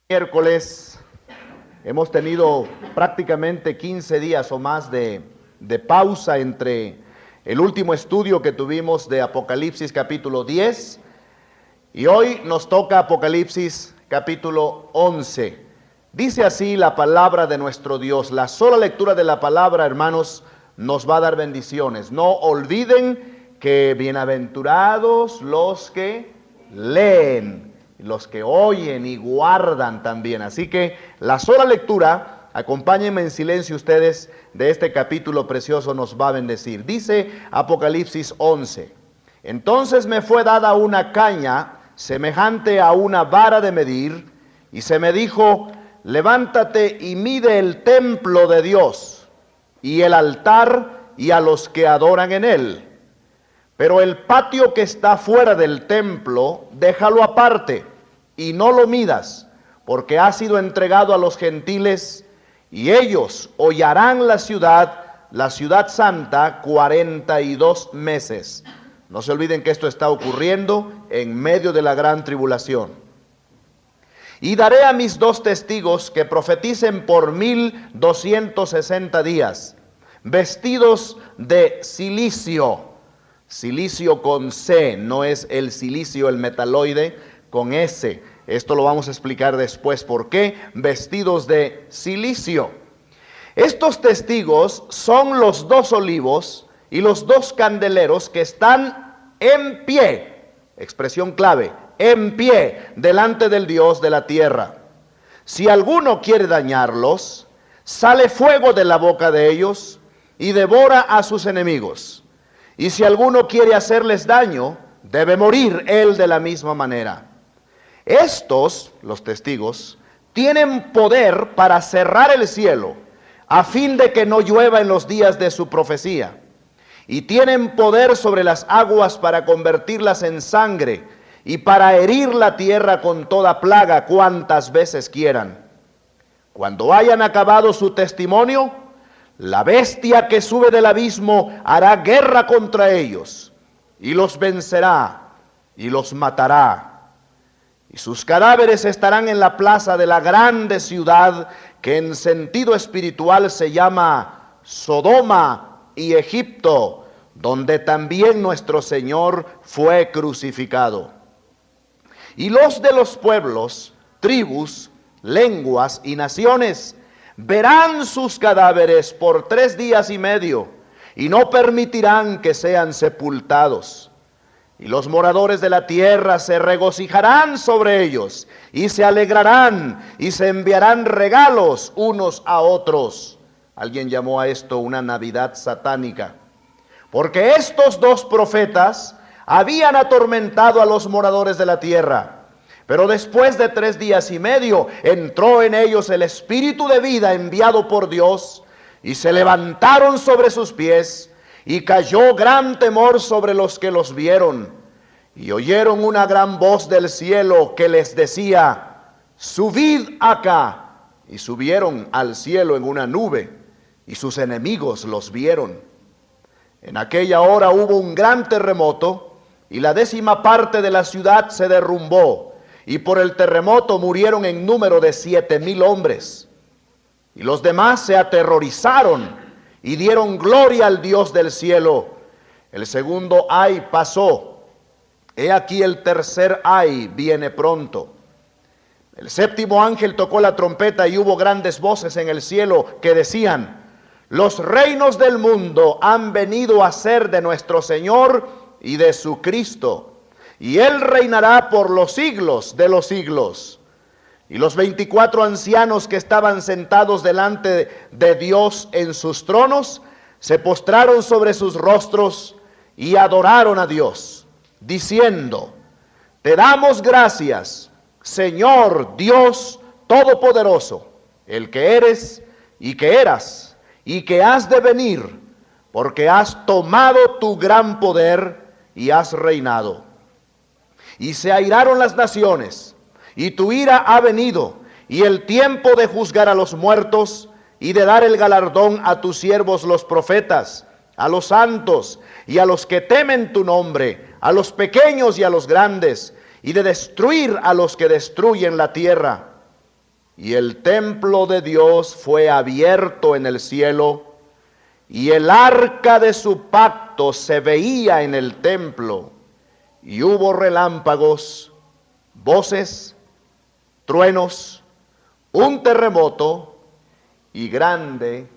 Miércoles hemos tenido prácticamente 15 días o más de pausa entre el último estudio que tuvimos de Apocalipsis capítulo 10 y hoy nos toca Apocalipsis capítulo 11. Dice así la palabra de nuestro Dios. La sola lectura de la palabra, hermanos, nos va a dar bendiciones. No olviden que bienaventurados los que leen, los que oyen y guardan también. Así que la sola lectura, acompáñenme en silencio ustedes, de este capítulo precioso nos va a bendecir. Dice Apocalipsis 11: Entonces me fue dada una caña semejante a una vara de medir, y se me dijo: levántate y mide el templo de Dios, y el altar, y a los que adoran en él. Pero el patio que está fuera del templo, déjalo aparte, y no lo midas, porque ha sido entregado a los gentiles, y ellos hollarán la ciudad santa, 42 meses. No se olviden que esto está ocurriendo en medio de la gran tribulación. Y daré a mis 2 testigos que profeticen por 1260 días, vestidos de silicio. Silicio con C, no es el silicio, el metaloide, con S. Esto lo vamos a explicar después por qué. Vestidos de silicio. Estos testigos son los 2 olivos y los 2 candeleros que están en pie, expresión clave, en pie delante del Dios de la tierra. Si alguno quiere dañarlos, sale fuego de la boca de ellos y devora a sus enemigos. Y si alguno quiere hacerles daño, debe morir él de la misma manera. Estos, los testigos, tienen poder para cerrar el cielo, a fin de que no llueva en los días de su profecía. Y tienen poder sobre las aguas para convertirlas en sangre, y para herir la tierra con toda plaga cuantas veces quieran. Cuando hayan acabado su testimonio, la bestia que sube del abismo hará guerra contra ellos, y los vencerá, y los matará. Y sus cadáveres estarán en la plaza de la grande ciudad, que en sentido espiritual se llama Sodoma y Egipto, donde también nuestro Señor fue crucificado. Y los de los pueblos, tribus, lenguas y naciones verán sus cadáveres por 3 días y medio, y no permitirán que sean sepultados. Y los moradores de la tierra se regocijarán sobre ellos, y se alegrarán, y se enviarán regalos unos a otros. Alguien llamó a esto una Navidad satánica, porque estos 2 profetas habían atormentado a los moradores de la tierra. Pero después de 3 días y medio entró en ellos el espíritu de vida enviado por Dios, y se levantaron sobre sus pies, y cayó gran temor sobre los que los vieron. Y oyeron una gran voz del cielo que les decía: subid acá. Y subieron al cielo en una nube, y sus enemigos los vieron. En aquella hora hubo un gran terremoto, y la 10ª parte de la ciudad se derrumbó, y por el terremoto murieron en número de 7,000 hombres. Y los demás se aterrorizaron y dieron gloria al Dios del cielo. El segundo ay pasó. He aquí el tercer ay viene pronto. El 7º ángel tocó la trompeta, y hubo grandes voces en el cielo que decían: los reinos del mundo han venido a ser de nuestro Señor y de su Cristo, y Él reinará por los siglos de los siglos. Y los 24 ancianos que estaban sentados delante de Dios en sus tronos, se postraron sobre sus rostros y adoraron a Dios, diciendo: te damos gracias, Señor Dios Todopoderoso, el que eres y que eras y que has de venir, porque has tomado tu gran poder y has reinado. Y se airaron las naciones, y tu ira ha venido, y el tiempo de juzgar a los muertos, y de dar el galardón a tus siervos los profetas, a los santos, y a los que temen tu nombre, a los pequeños y a los grandes, y de destruir a los que destruyen la tierra. y el templo de Dios fue abierto en el cielo, y el arca de su pacto se veía en el templo, y hubo relámpagos, voces, truenos, un terremoto y grande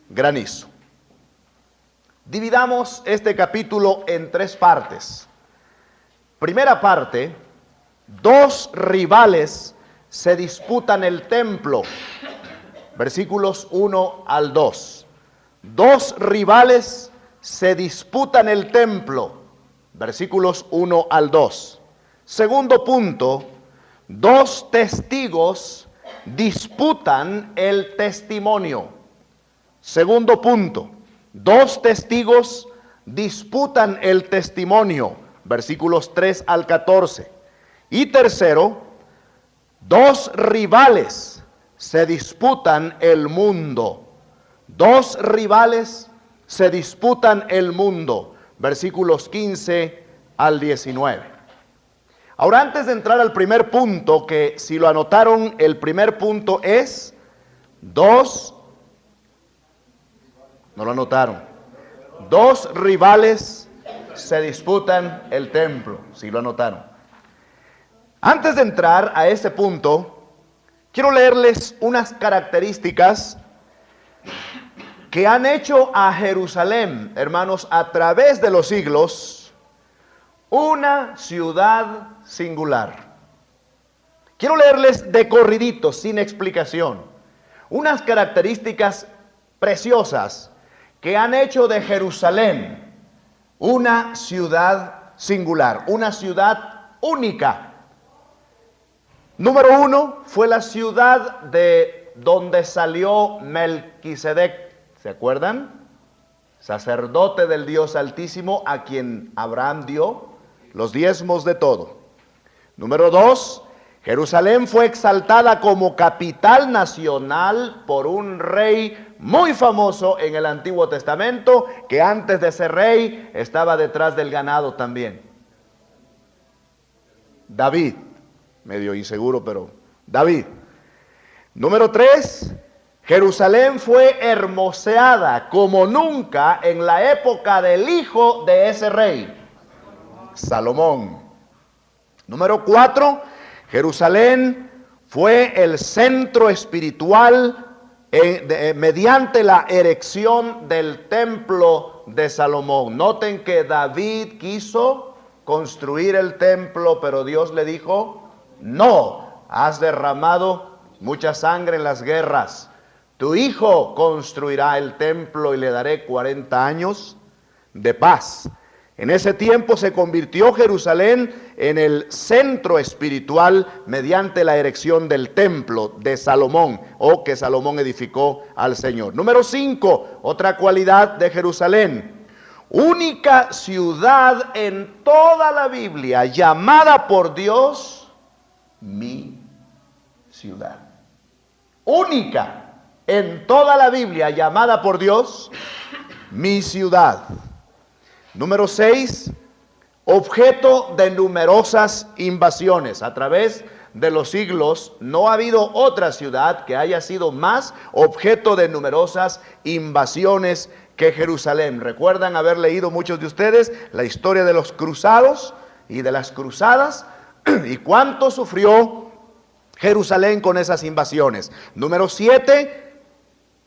granizo. Dividamos este capítulo en tres partes. Primera parte, dos rivales se disputan el templo. Versículos 1 al 2. Dos rivales se disputan el templo. Versículos 1 al 2. Segundo punto, dos testigos disputan el testimonio. Segundo punto, dos testigos disputan el testimonio. Versículos 3 al 14. Y tercero, dos rivales se disputan el mundo. Dos rivales se disputan el mundo. Versículos 15 al 19. Ahora, antes de entrar al primer punto, que si lo anotaron, el primer punto es dos, no lo anotaron, dos rivales se disputan el templo, si lo anotaron. Antes de entrar a ese punto, quiero leerles unas características que han hecho a Jerusalén, hermanos, a través de los siglos, una ciudad singular. Quiero leerles de corridito, sin explicación, unas características preciosas que han hecho de Jerusalén una ciudad singular, una ciudad única. Número uno, fue la ciudad de donde salió Melquisedec. ¿Se acuerdan? Sacerdote del Dios Altísimo, a quien Abraham dio los diezmos de todo. Número dos, Jerusalén fue exaltada como capital nacional por un rey muy famoso en el Antiguo Testamento, que antes de ser rey estaba detrás del ganado también. David, medio inseguro, pero David. Número 3, Jerusalén fue hermoseada como nunca en la época del hijo de ese rey, Salomón. Número 4, Jerusalén fue el centro espiritual mediante la erección del templo de Salomón. Noten que David quiso construir el templo, pero Dios le dijo: no, has derramado mucha sangre en las guerras. Tu hijo construirá el templo y le daré 40 años de paz. En ese tiempo se convirtió Jerusalén en el centro espiritual mediante la erección del templo de Salomón, o que Salomón edificó al Señor. Número 5, otra cualidad de Jerusalén: única ciudad en toda la Biblia llamada por Dios mi ciudad. Única en toda la Biblia llamada por Dios mi ciudad. Número 6, objeto de numerosas invasiones. A través de los siglos no ha habido otra ciudad que haya sido más objeto de numerosas invasiones que Jerusalén. ¿Recuerdan haber leído muchos de ustedes la historia de los cruzados y de las cruzadas? ¿Y cuánto sufrió Jerusalén con esas invasiones? Número 7,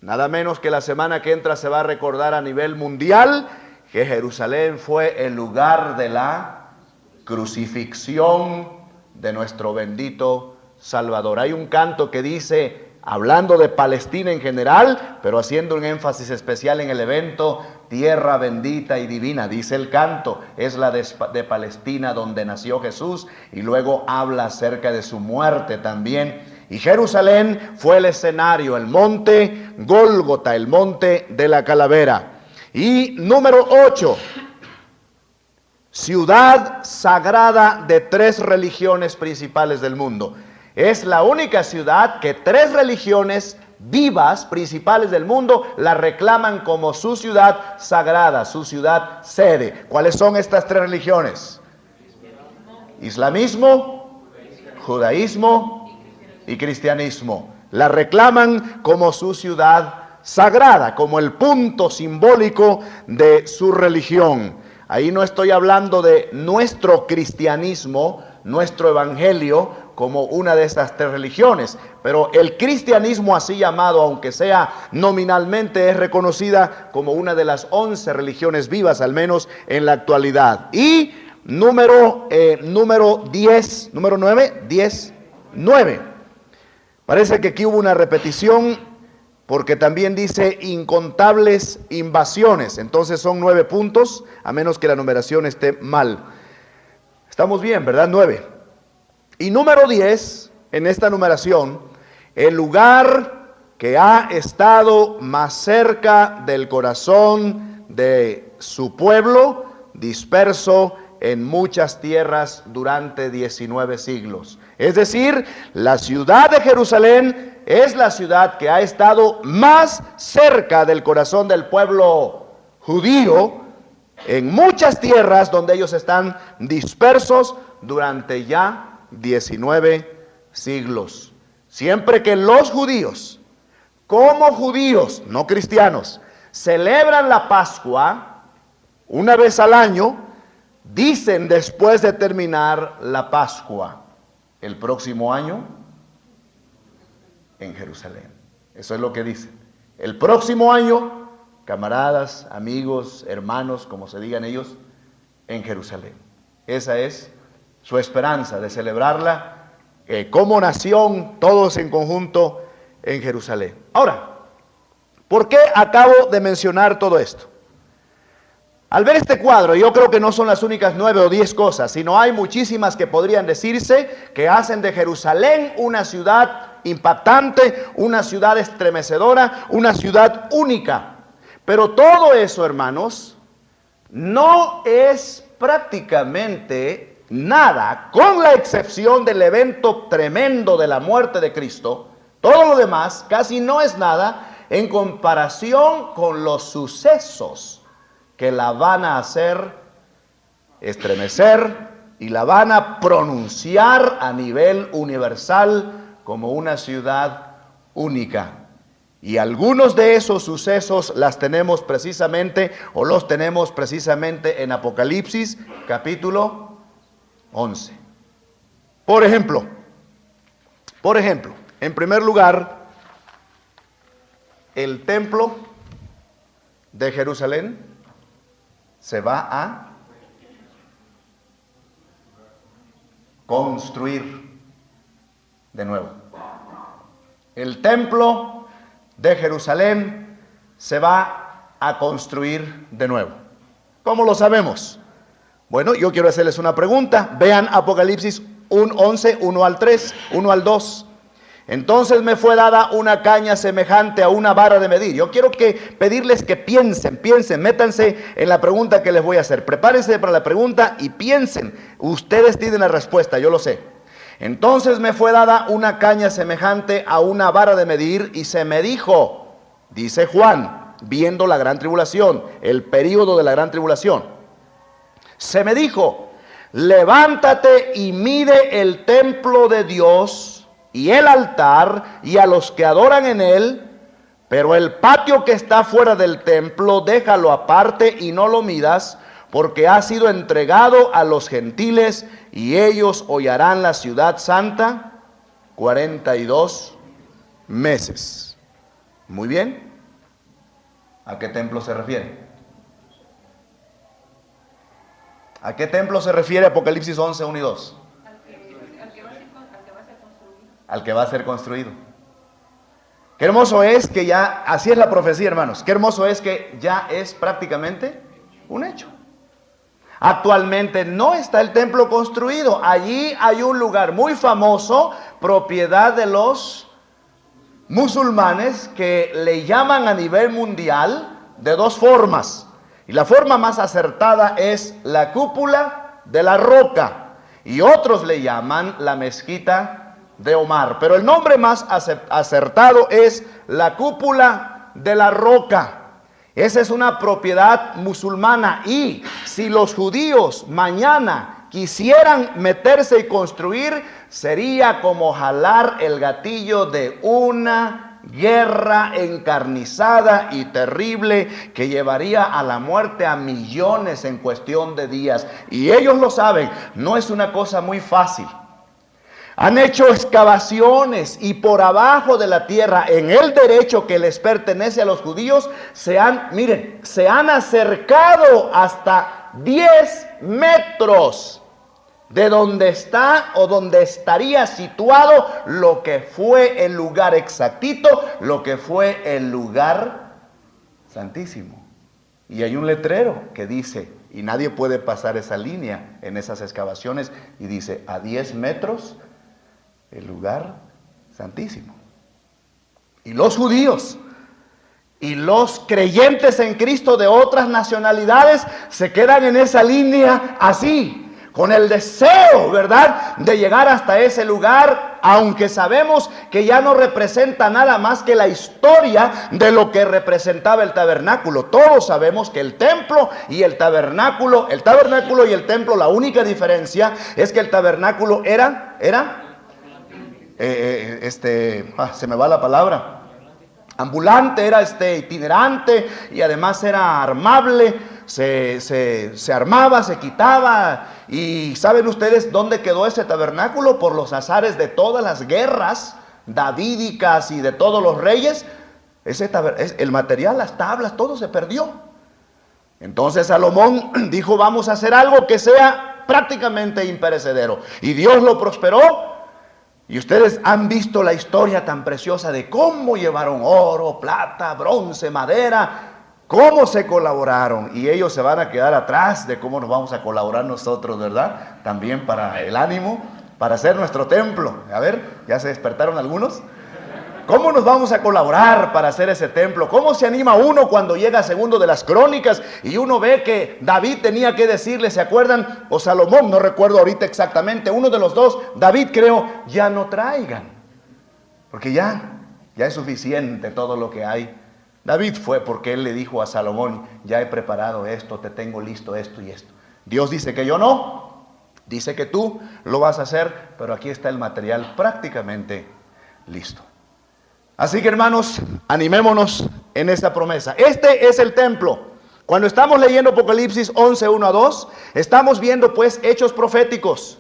nada menos que la semana que entra se va a recordar a nivel mundial que Jerusalén fue el lugar de la crucifixión de nuestro bendito Salvador. Hay un canto que dice, hablando de Palestina en general, pero haciendo un énfasis especial en el evento, tierra bendita y divina, dice el canto, es la de Palestina donde nació Jesús, y luego habla acerca de su muerte también. Y Jerusalén fue el escenario, el monte Gólgota, el monte de la calavera. Y número 8, ciudad sagrada de 3 religiones principales del mundo. Es la única ciudad que 3 religiones vivas principales del mundo la reclaman como su ciudad sagrada, su ciudad sede. ¿Cuáles son estas 3 religiones? Islamismo, judaísmo y cristianismo. La reclaman como su ciudad sagrada, como el punto simbólico de su religión. Ahí no estoy hablando de nuestro cristianismo, nuestro evangelio, como una de estas tres religiones, pero el cristianismo así llamado, aunque sea nominalmente, es reconocida como una de las 11 religiones vivas, al menos en la actualidad. Y número 9. Parece que aquí hubo una repetición, porque también dice incontables invasiones. Entonces son 9 puntos, a menos que la numeración esté mal. Estamos bien, ¿verdad? 9. Y número 10, en esta numeración, el lugar que ha estado más cerca del corazón de su pueblo, disperso en muchas tierras durante 19 siglos. Es decir, la ciudad de Jerusalén es la ciudad que ha estado más cerca del corazón del pueblo judío en muchas tierras donde ellos están dispersos durante ya 19 siglos. Siempre que los judíos, como judíos, no cristianos, celebran la Pascua una vez al año, dicen después de terminar la Pascua, el próximo año en Jerusalén. Eso es lo que dicen. El próximo año, camaradas, amigos, hermanos, como se digan ellos, en Jerusalén. Esa es su esperanza de celebrarla como nación, todos en conjunto en Jerusalén. Ahora, ¿por qué acabo de mencionar todo esto? Al ver este cuadro, yo creo que no son las únicas 9 o 10 cosas, sino hay muchísimas que podrían decirse que hacen de Jerusalén una ciudad impactante, una ciudad estremecedora, una ciudad única. Pero todo eso, hermanos, no es prácticamente nada, con la excepción del evento tremendo de la muerte de Cristo. Todo lo demás casi no es nada en comparación con los sucesos que la van a hacer estremecer y la van a pronunciar a nivel universal como una ciudad única. Y algunos de esos sucesos los tenemos precisamente en Apocalipsis capítulo 11. Por ejemplo, en primer lugar, el templo de Jerusalén se va a construir de nuevo. El templo de Jerusalén se va a construir de nuevo. ¿Cómo lo sabemos? Bueno, yo quiero hacerles una pregunta. Vean Apocalipsis 11, 1 al 3, 1 al 2. Entonces me fue dada una caña semejante a una vara de medir. Yo quiero pedirles que piensen, métanse en la pregunta que les voy a hacer. Prepárense para la pregunta y piensen. Ustedes tienen la respuesta, yo lo sé. Entonces me fue dada una caña semejante a una vara de medir y se me dijo, dice Juan, viendo la gran tribulación, el período de la gran tribulación. Se me dijo, levántate y mide el templo de Dios y el altar y a los que adoran en él, pero el patio que está fuera del templo déjalo aparte y no lo midas, porque ha sido entregado a los gentiles y ellos hollarán la ciudad santa 42 meses. Muy bien. ¿A qué templo se refiere? ¿A qué templo se refiere Apocalipsis 11, 1 y 2? Al que va a ser construido. Qué hermoso es que ya, así es la profecía, hermanos, qué hermoso es que ya es prácticamente un hecho. Actualmente no está el templo construido. Allí hay un lugar muy famoso, propiedad de los musulmanes, que le llaman a nivel mundial de dos formas. Y la forma más acertada es la cúpula de la roca. Y otros le llaman la mezquita de Omar, pero el nombre más acertado es la cúpula de la roca. Esa es una propiedad musulmana, y si los judíos mañana quisieran meterse y construir, sería como jalar el gatillo de una guerra encarnizada y terrible que llevaría a la muerte a millones en cuestión de días. Y ellos lo saben, no es una cosa muy fácil. Han hecho excavaciones y por abajo de la tierra, en el derecho que les pertenece a los judíos, se han acercado hasta 10 metros de donde está o donde estaría situado lo que fue el lugar exactito, lo que fue el lugar santísimo. Y hay un letrero que dice, y nadie puede pasar esa línea en esas excavaciones, y dice, a 10 metros el lugar santísimo. Y los judíos y los creyentes en Cristo de otras nacionalidades se quedan en esa línea así, con el deseo, ¿verdad?, de llegar hasta ese lugar, aunque sabemos que ya no representa nada más que la historia de lo que representaba el tabernáculo. Todos sabemos que el templo y el tabernáculo y el templo, la única diferencia es que el tabernáculo era se me va la palabra, ambulante, era itinerante, y además era armable, se armaba, se quitaba. Y ¿saben ustedes dónde quedó ese tabernáculo? Por los azares de todas las guerras davídicas y de todos los reyes, el material, las tablas, todo se perdió. Entonces Salomón dijo, vamos a hacer algo que sea prácticamente imperecedero, y Dios lo prosperó. Y ustedes han visto la historia tan preciosa de cómo llevaron oro, plata, bronce, madera, cómo se colaboraron. Y ellos se van a quedar atrás de cómo nos vamos a colaborar nosotros, ¿verdad? También para el ánimo, para hacer nuestro templo. A ver, ¿ya se despertaron algunos? ¿Cómo nos vamos a colaborar para hacer ese templo? ¿Cómo se anima uno cuando llega segundo de las Crónicas y uno ve que David tenía que decirle, ¿se acuerdan? O Salomón, no recuerdo ahorita exactamente, uno de los dos, David creo, ya no traigan, porque ya es suficiente todo lo que hay. David fue porque él le dijo a Salomón, ya he preparado esto, te tengo listo esto y esto. Dios dice que yo no, dice que tú lo vas a hacer, pero aquí está el material prácticamente listo. Así que, hermanos, animémonos en esta promesa. Este es el templo. Cuando estamos leyendo Apocalipsis 11, 1 a 2, estamos viendo pues hechos proféticos.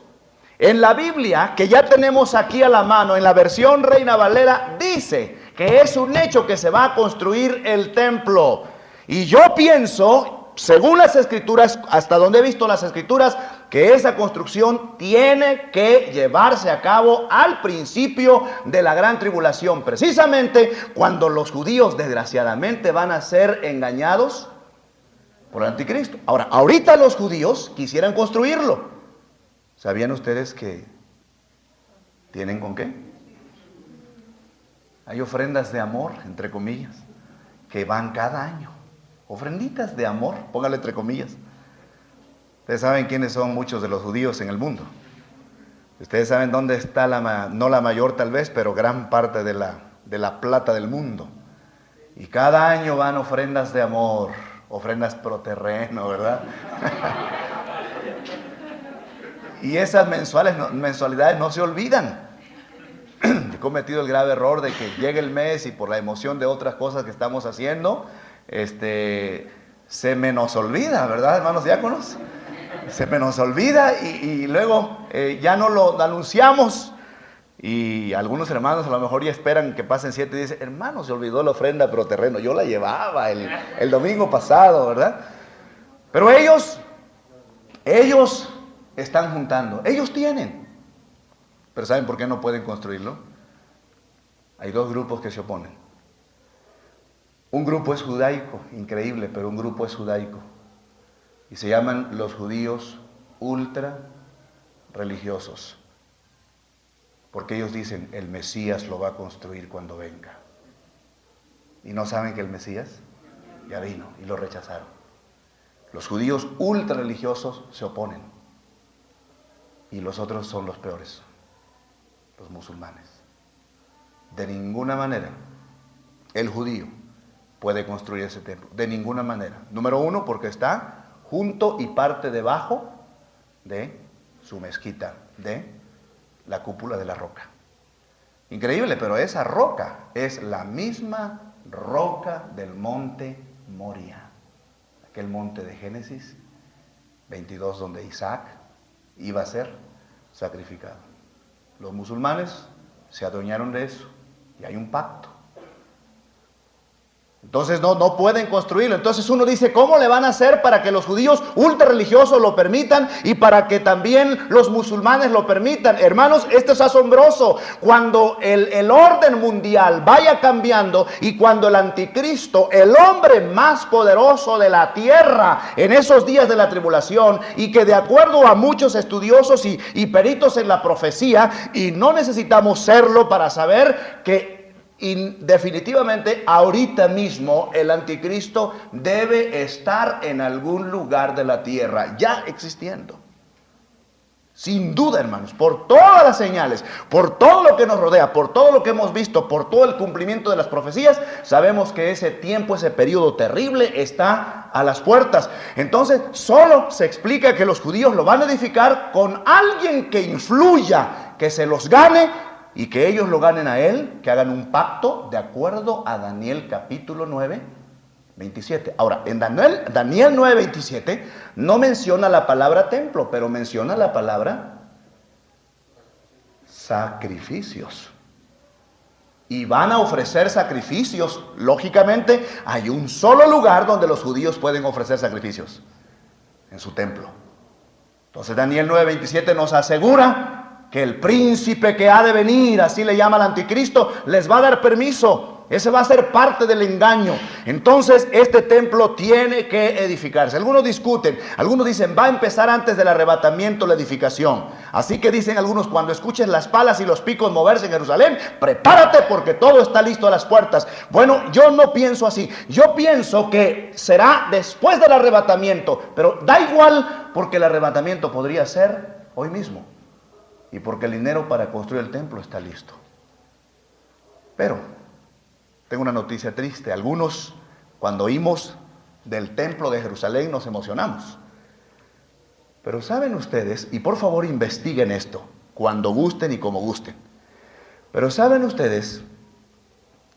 En la Biblia, que ya tenemos aquí a la mano, en la versión Reina Valera, dice que es un hecho que se va a construir el templo. Y yo pienso, según las Escrituras, hasta donde he visto las Escrituras, que esa construcción tiene que llevarse a cabo al principio de la gran tribulación, precisamente cuando los judíos desgraciadamente van a ser engañados por el anticristo. Ahora, ahorita los judíos quisieran construirlo. ¿Sabían ustedes que tienen con qué? Hay ofrendas de amor, entre comillas, que van cada año. Ofrenditas de amor, póngale entre comillas. Ustedes saben quiénes son muchos de los judíos en el mundo. Ustedes saben dónde está no la mayor tal vez, pero gran parte de la plata del mundo. Y cada año van ofrendas de amor, ofrendas pro terreno, ¿verdad? Y esas mensualidades no se olvidan. He cometido el grave error de que llegue el mes y por la emoción de otras cosas que estamos haciendo, se me nos olvida, ¿verdad, hermanos diáconos? Se me nos olvida y luego ya no lo anunciamos, y algunos hermanos a lo mejor ya esperan que pasen 7 días. Hermano, se olvidó la ofrenda pro terreno, yo la llevaba el domingo pasado, ¿verdad? Pero ellos están juntando, ellos tienen, pero ¿saben por qué no pueden construirlo? Hay dos grupos que se oponen. Un grupo es judaico, increíble, pero un grupo es judaico. Y se llaman los judíos ultra religiosos. Porque ellos dicen, el Mesías lo va a construir cuando venga. Y no saben que el Mesías ya vino y lo rechazaron. Los judíos ultra religiosos se oponen. Y los otros son los peores, los musulmanes. De ninguna manera el judío puede construir ese templo. De ninguna manera. Número uno, porque está junto y parte debajo de su mezquita, de la cúpula de la roca. Increíble, pero esa roca es la misma roca del monte Moria, aquel monte de Génesis 22 donde Isaac iba a ser sacrificado. Los musulmanes se adueñaron de eso y hay un pacto. Entonces no pueden construirlo. Entonces uno dice, ¿cómo le van a hacer para que los judíos ultra religiosos lo permitan y para que también los musulmanes lo permitan? Hermanos, esto es asombroso. Cuando el orden mundial vaya cambiando y cuando el anticristo, el hombre más poderoso de la tierra en esos días de la tribulación, y que de acuerdo a muchos estudiosos y peritos en la profecía, y no necesitamos serlo para saber que definitivamente ahorita mismo el anticristo debe estar en algún lugar de la tierra, ya existiendo. Sin duda, hermanos, por todas las señales, por todo lo que nos rodea, por todo lo que hemos visto, por todo el cumplimiento de las profecías, sabemos que ese tiempo, ese periodo terrible está a las puertas. Entonces, solo se explica que los judíos lo van a edificar con alguien que influya, que se los gane, y que ellos lo ganen a él, que hagan un pacto de acuerdo a Daniel capítulo 9, 27. Ahora, en Daniel 9, 27 no menciona la palabra templo, pero menciona la palabra sacrificios. Y van a ofrecer sacrificios. Lógicamente, hay un solo lugar donde los judíos pueden ofrecer sacrificios, en su templo. Entonces Daniel 9, 27 nos asegura que el príncipe que ha de venir, así le llama al anticristo, les va a dar permiso. Ese va a ser parte del engaño. Entonces este templo tiene que edificarse. Algunos discuten, algunos dicen va a empezar antes del arrebatamiento la edificación. Así que dicen algunos, cuando escuches las palas y los picos moverse en Jerusalén, prepárate porque todo está listo a las puertas. Bueno, yo no pienso así. Yo pienso que será después del arrebatamiento, pero da igual porque el arrebatamiento podría ser hoy mismo. Y porque el dinero para construir el templo está listo. Pero tengo una noticia triste. Algunos, cuando oímos del templo de Jerusalén, nos emocionamos. Pero saben ustedes, y por favor investiguen esto, cuando gusten y como gusten. Pero saben ustedes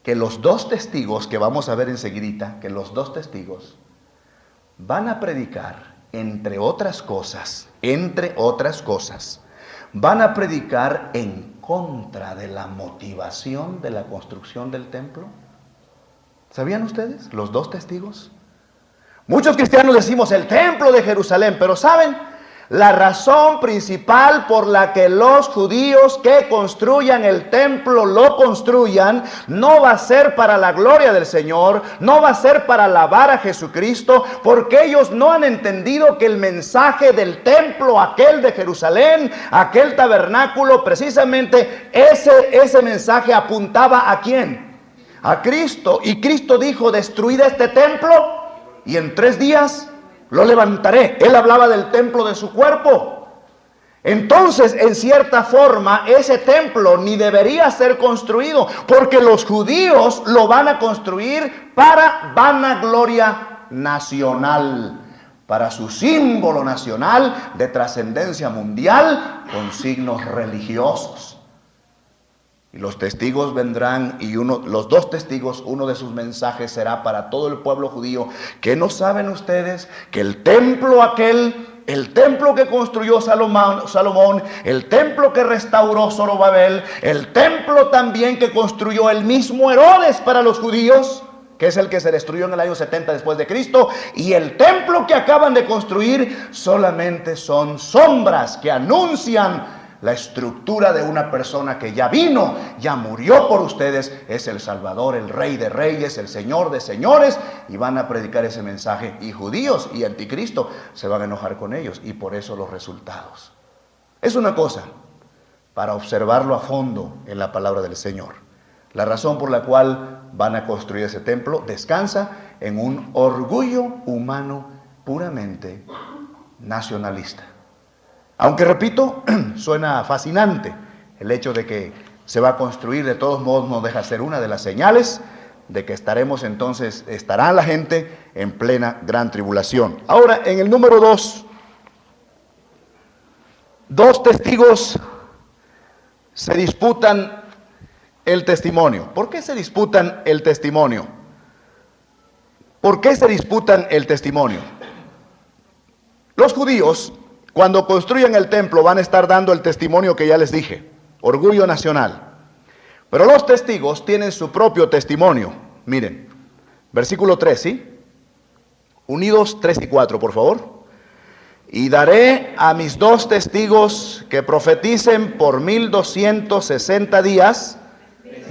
que los dos testigos que vamos a ver enseguidita, que los dos testigos van a predicar, entre otras cosas, van a predicar en contra de la motivación de la construcción del templo. ¿Sabían ustedes? Los dos testigos. Muchos cristianos decimos el templo de Jerusalén, pero ¿saben? La razón principal por la que los judíos que construyan el templo lo construyan no va a ser para la gloria del Señor, no va a ser para alabar a Jesucristo, porque ellos no han entendido que el mensaje del templo, aquel de Jerusalén, aquel tabernáculo, precisamente ese mensaje apuntaba ¿a quién? A Cristo. Y Cristo dijo, destruid este templo y en 3 días lo levantaré. Él hablaba del templo de su cuerpo. Entonces, en cierta forma, ese templo ni debería ser construido, porque los judíos lo van a construir para vanagloria nacional, para su símbolo nacional de trascendencia mundial con signos religiosos. Y los testigos vendrán y los dos testigos, uno de sus mensajes será para todo el pueblo judío. ¿Qué no saben ustedes? Que el templo aquel, el templo que construyó Salomón, el templo que restauró Zorobabel, el templo también que construyó el mismo Herodes para los judíos, que es el que se destruyó en el año 70 después de Cristo, y el templo que acaban de construir solamente son sombras que anuncian la estructura de una persona que ya vino, ya murió por ustedes, es el Salvador, el Rey de Reyes, el Señor de Señores, y van a predicar ese mensaje, y judíos y anticristo se van a enojar con ellos, y por eso los resultados. Es una cosa para observarlo a fondo en la palabra del Señor. La razón por la cual van a construir ese templo descansa en un orgullo humano puramente nacionalista. Aunque repito, suena fascinante el hecho de que se va a construir, de todos modos no deja de ser una de las señales de que estará la gente en plena gran tribulación. Ahora, en el número 2, dos testigos se disputan el testimonio. ¿Por qué se disputan el testimonio? ¿Por qué se disputan el testimonio? Los judíos, cuando construyan el templo, van a estar dando el testimonio que ya les dije, orgullo nacional. Pero los testigos tienen su propio testimonio. Miren, versículo 3, ¿sí? Unidos 3 y 4, por favor. Y daré a mis 2 testigos que profeticen por 1260 días,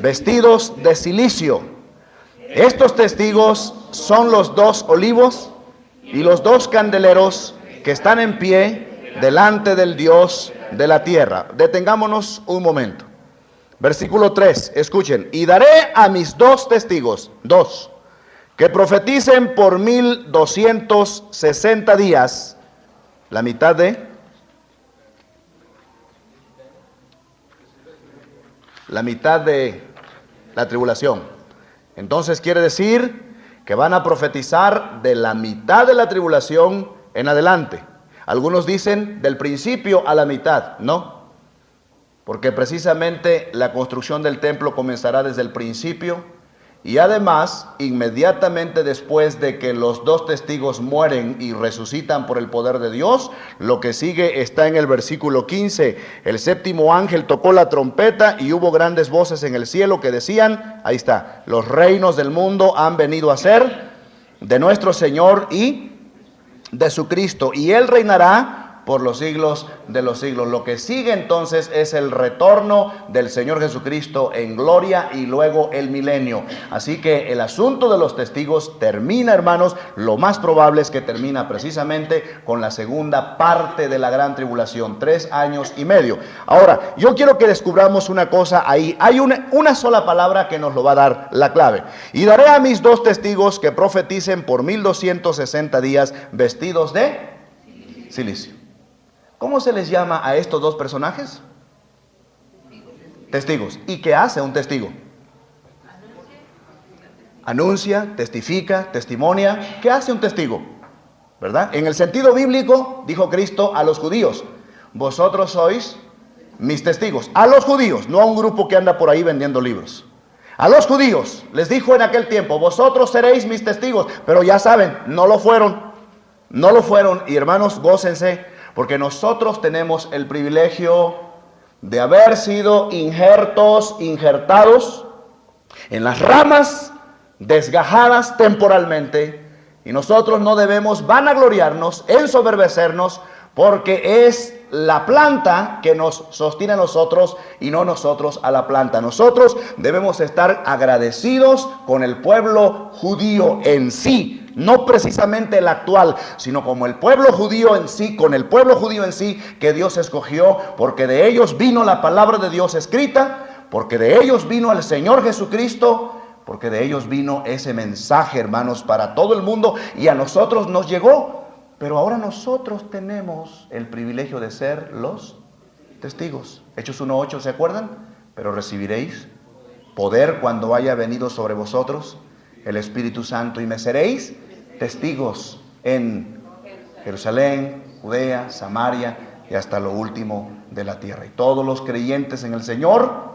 vestidos de cilicio. Estos testigos son los 2 olivos y los 2 candeleros que están en pie delante del Dios de la tierra. Detengámonos un momento. Versículo 3, escuchen. Y daré a mis 2 testigos, 2, que profeticen por 1260 días, la mitad de la tribulación. Entonces quiere decir que van a profetizar de la mitad de la tribulación en adelante. Algunos dicen del principio a la mitad, no, porque precisamente la construcción del templo comenzará desde el principio y además inmediatamente después de que los 2 testigos mueren y resucitan por el poder de Dios, lo que sigue está en el versículo 15. El 7º ángel tocó la trompeta y hubo grandes voces en el cielo que decían, ahí está, los reinos del mundo han venido a ser de nuestro Señor y de su Cristo, y Él reinará por los siglos de los siglos. Lo que sigue entonces es el retorno del Señor Jesucristo en gloria y luego el milenio. Así que el asunto de los testigos termina, hermanos, lo más probable es que termina precisamente con la segunda parte de la gran tribulación, 3 años y medio. Ahora, yo quiero que descubramos una cosa ahí. Hay una sola palabra que nos lo va a dar la clave. Y daré a mis 2 testigos que profeticen por 1260 días vestidos de cilicio. ¿Cómo se les llama a estos 2 personajes? Testigos. ¿Y qué hace un testigo? Anuncia, testifica, testimonia. ¿Qué hace un testigo? ¿Verdad? En el sentido bíblico, dijo Cristo a los judíos, vosotros sois mis testigos. A los judíos, no a un grupo que anda por ahí vendiendo libros. A los judíos les dijo en aquel tiempo, vosotros seréis mis testigos. Pero ya saben, no lo fueron. No lo fueron. Y hermanos, gócense, porque nosotros tenemos el privilegio de haber sido injertados en las ramas desgajadas temporalmente, y nosotros no debemos vanagloriarnos, ensoberbecernos, porque es la planta que nos sostiene a nosotros y no nosotros a la planta. Nosotros debemos estar agradecidos con el pueblo judío en sí, no precisamente el actual, sino como el pueblo judío en sí, con el pueblo judío en sí que Dios escogió, porque de ellos vino la palabra de Dios escrita, porque de ellos vino el Señor Jesucristo, porque de ellos vino ese mensaje, hermanos, para todo el mundo, y a nosotros nos llegó. Pero ahora nosotros tenemos el privilegio de ser los testigos. Hechos 1:8, ¿se acuerdan? Pero recibiréis poder cuando haya venido sobre vosotros el Espíritu Santo, y me seréis testigos en Jerusalén, Judea, Samaria y hasta lo último de la tierra. Y todos los creyentes en el Señor,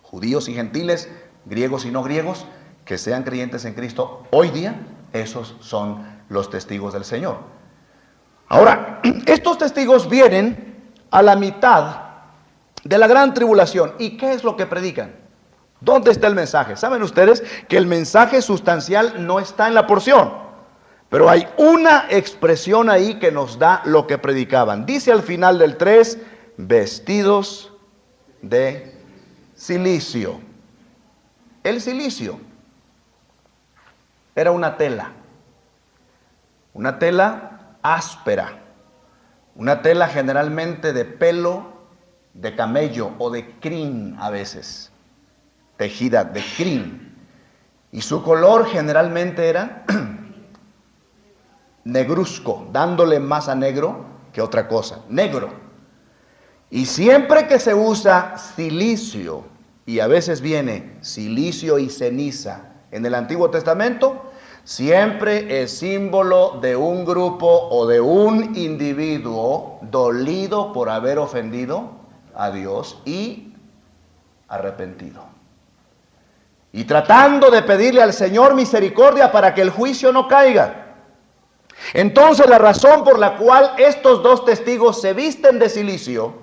judíos y gentiles, griegos y no griegos, que sean creyentes en Cristo hoy día, esos son los testigos del Señor. Ahora, estos testigos vienen a la mitad de la gran tribulación. ¿Y qué es lo que predican? ¿Dónde está el mensaje? ¿Saben ustedes que el mensaje sustancial no está en la porción? Pero hay una expresión ahí que nos da lo que predicaban. Dice al final del 3, vestidos de cilicio. El cilicio era una tela áspera, una tela generalmente de pelo de camello o de crin a veces, tejida de crin, y su color generalmente era negruzco, dándole más a negro que otra cosa, negro. Y siempre que se usa cilicio, y a veces viene silicio y ceniza en el Antiguo Testamento, siempre es símbolo de un grupo o de un individuo dolido por haber ofendido a Dios y arrepentido. Y tratando de pedirle al Señor misericordia para que el juicio no caiga. Entonces la razón por la cual estos dos testigos se visten de cilicio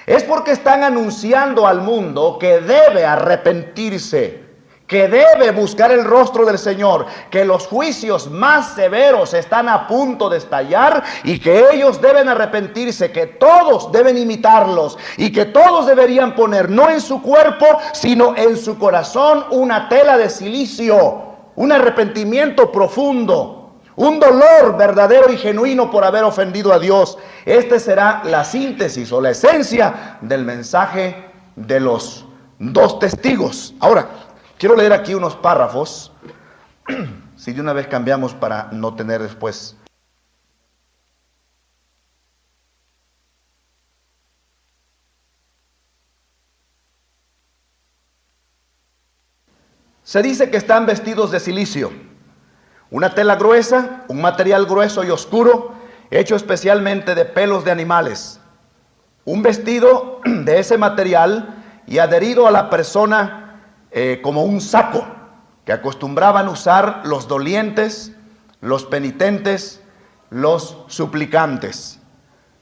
es porque están anunciando al mundo que debe arrepentirse, que debe buscar el rostro del Señor, que los juicios más severos están a punto de estallar y que ellos deben arrepentirse, que todos deben imitarlos y que todos deberían poner no en su cuerpo, sino en su corazón una tela de cilicio, un arrepentimiento profundo. Un dolor verdadero y genuino por haber ofendido a Dios. Este será la síntesis o la esencia del mensaje de los dos testigos. Ahora, quiero leer aquí unos párrafos. Si de una vez cambiamos para no tener después. Se dice que están vestidos de cilicio. Una tela gruesa, un material grueso y oscuro, hecho especialmente de pelos de animales. Un vestido de ese material y adherido a la persona como un saco, que acostumbraban usar los dolientes, los penitentes, los suplicantes.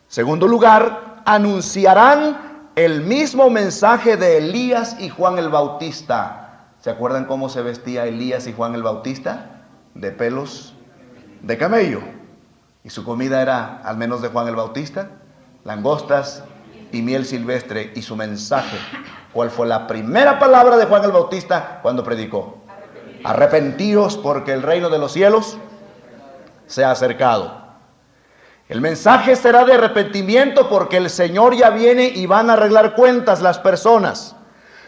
Segundo lugar, anunciarán el mismo mensaje de Elías y Juan el Bautista. ¿Se acuerdan cómo se vestía Elías y Juan el Bautista? De pelos de camello. Y su comida era, al menos de Juan el Bautista, langostas y miel silvestre. Y su mensaje, ¿cuál fue la primera palabra de Juan el Bautista cuando predicó? Arrepentíos porque el reino de los cielos se ha acercado. El mensaje será de arrepentimiento porque el Señor ya viene y van a arreglar cuentas las personas.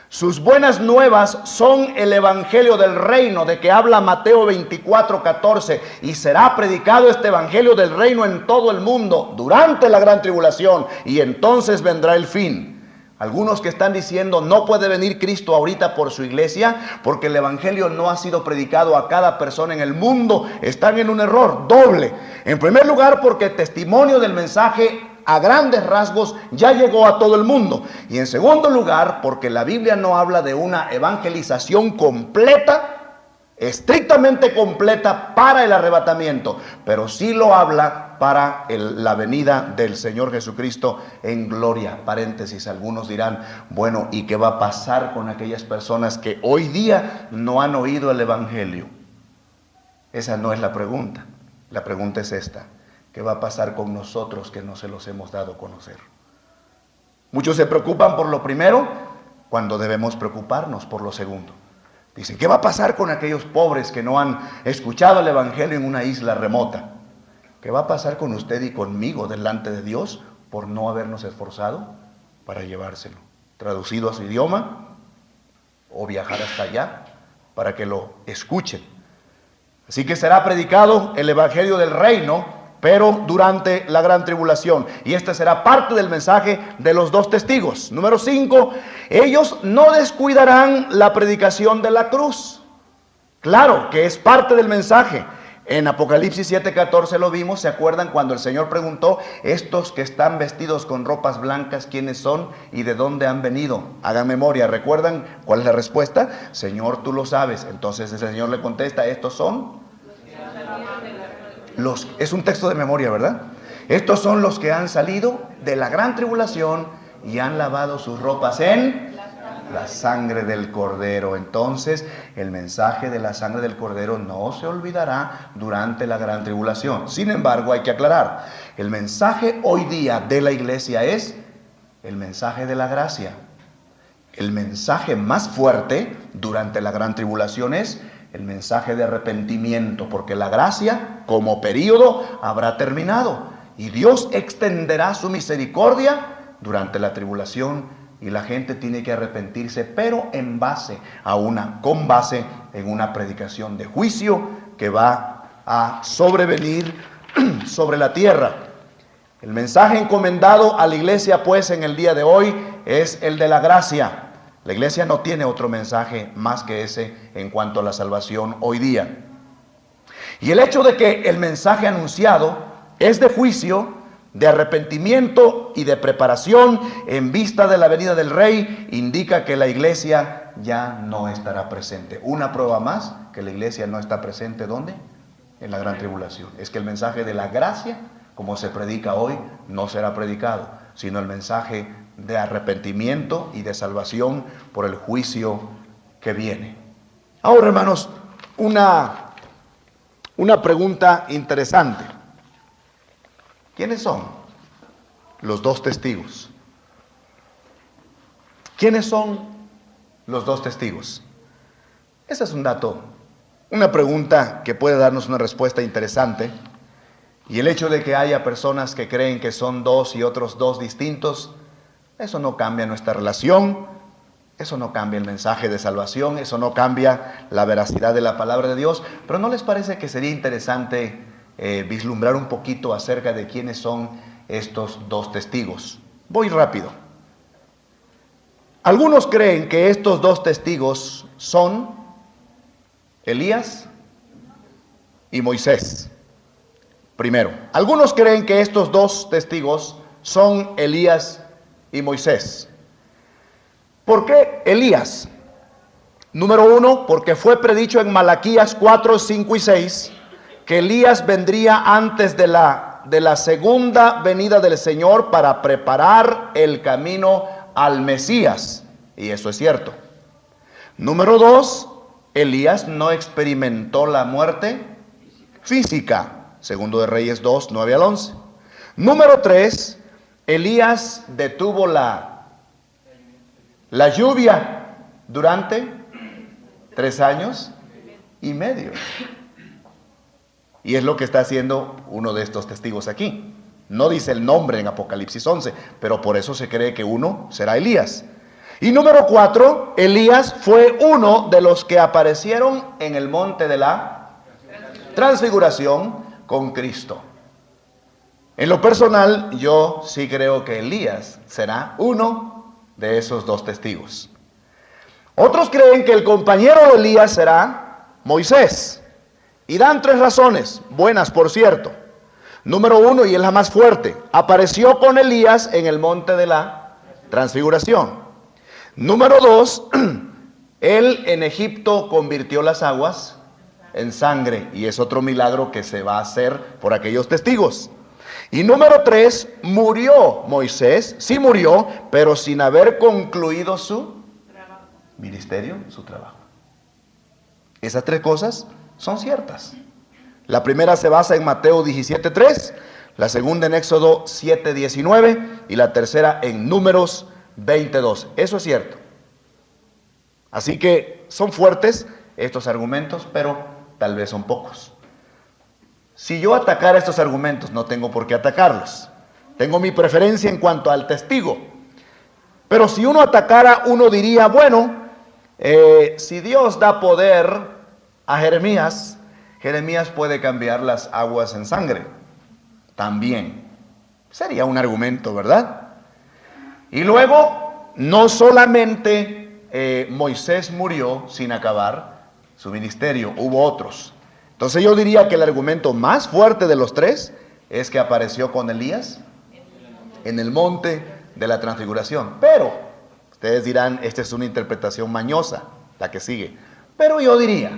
Sus buenas nuevas son el evangelio del reino de que habla Mateo 24:14, y será predicado este evangelio del reino en todo el mundo durante la gran tribulación, y entonces vendrá el fin. Algunos que están diciendo no puede venir Cristo ahorita por su iglesia porque el evangelio no ha sido predicado a cada persona en el mundo, están en un error doble. En primer lugar, porque el testimonio del mensaje a grandes rasgos ya llegó a todo el mundo. Y en segundo lugar, porque la Biblia no habla de una evangelización completa, estrictamente completa para el arrebatamiento, pero sí lo habla para la venida del Señor Jesucristo en gloria. Paréntesis, algunos dirán, bueno, ¿y qué va a pasar con aquellas personas que hoy día no han oído el evangelio? Esa no es la pregunta. La pregunta es esta: ¿qué va a pasar con nosotros que no se los hemos dado a conocer? Muchos se preocupan por lo primero cuando debemos preocuparnos por lo segundo. Dicen, ¿qué va a pasar con aquellos pobres que no han escuchado el evangelio en una isla remota? ¿Qué va a pasar con usted y conmigo delante de Dios por no habernos esforzado para llevárselo? Traducido a su idioma o viajar hasta allá para que lo escuchen. Así que será predicado el evangelio del reino, pero durante la gran tribulación. Y este será parte del mensaje de los dos testigos. Número 5, ellos no descuidarán la predicación de la cruz. Claro que es parte del mensaje. En Apocalipsis 7:14 lo vimos. ¿Se acuerdan cuando el Señor preguntó, estos que están vestidos con ropas blancas, quiénes son y de dónde han venido? Hagan memoria. ¿Recuerdan cuál es la respuesta? Señor, tú lo sabes. Entonces el Señor le contesta, estos son es un texto de memoria, ¿verdad? Estos son los que han salido de la gran tribulación y han lavado sus ropas en la sangre del Cordero. Entonces, el mensaje de la sangre del Cordero no se olvidará durante la gran tribulación. Sin embargo, hay que aclarar, el mensaje hoy día de la iglesia es el mensaje de la gracia. El mensaje más fuerte durante la gran tribulación es el mensaje de arrepentimiento, porque la gracia como período habrá terminado y Dios extenderá su misericordia durante la tribulación y la gente tiene que arrepentirse, pero con base en una predicación de juicio que va a sobrevenir sobre la tierra. El mensaje encomendado a la iglesia pues en el día de hoy es el de la gracia. La iglesia no tiene otro mensaje más que ese en cuanto a la salvación hoy día. Y el hecho de que el mensaje anunciado es de juicio, de arrepentimiento y de preparación en vista de la venida del Rey, indica que la iglesia ya no estará presente. Una prueba más que la iglesia no está presente, ¿dónde? En la gran tribulación. Es que el mensaje de la gracia, como se predica hoy, no será predicado, sino el mensaje de arrepentimiento y de salvación por el juicio que viene. Ahora, hermanos, una pregunta interesante. ¿Quiénes son los dos testigos? ¿Quiénes son los dos testigos? Ese es un dato, una pregunta que puede darnos una respuesta interesante. Y el hecho de que haya personas que creen que son dos y otros dos distintos, eso no cambia nuestra relación, eso no cambia el mensaje de salvación, eso no cambia la veracidad de la palabra de Dios. Pero ¿no les parece que sería interesante vislumbrar un poquito acerca de quiénes son estos dos testigos? Voy rápido. Algunos creen que estos dos testigos son Elías y Moisés. Primero, algunos creen que estos dos testigos son Elías y Moisés. ¿Por qué Elías? Número uno, porque fue predicho en Malaquías 4, 5 y 6 que Elías vendría antes de la segunda venida del Señor para preparar el camino al Mesías. Y eso es cierto. Número dos, Elías no experimentó la muerte física. Segundo de Reyes 2, 9 al 11. Número 3, Elías detuvo la lluvia durante 3 años y medio. Y es lo que está haciendo uno de estos testigos aquí. No dice el nombre en Apocalipsis 11, pero por eso se cree que uno será Elías. Y número 4, Elías fue uno de los que aparecieron en el monte de la transfiguración con Cristo. En lo personal, yo sí creo que Elías será uno de esos dos testigos. Otros creen que el compañero de Elías será Moisés. Y dan 3 razones, buenas por cierto. Número 1, y es la más fuerte, apareció con Elías en el monte de la transfiguración. Número 2, él en Egipto convirtió las aguas en sangre, y es otro milagro que se va a hacer por aquellos testigos. Y número 3, murió Moisés, sí murió, pero sin haber concluido su ministerio, su trabajo. Esas 3 cosas son ciertas. La primera se basa en Mateo 17:3, la segunda en Éxodo 7:19 y la tercera en Números 20:12. Eso es cierto. Así que son fuertes estos argumentos, pero tal vez son pocos. Si yo atacara estos argumentos, no tengo por qué atacarlos. Tengo mi preferencia en cuanto al testigo. Pero si uno atacara, uno diría, bueno, si Dios da poder a Jeremías, Jeremías puede cambiar las aguas en sangre. También. Sería un argumento, ¿verdad? Y luego, no solamente Moisés murió sin acabar su ministerio, hubo otros. Entonces yo diría que el argumento más fuerte de los 3 es que apareció con Elías en el monte de la transfiguración. Pero, ustedes dirán, esta es una interpretación mañosa, la que sigue. Pero yo diría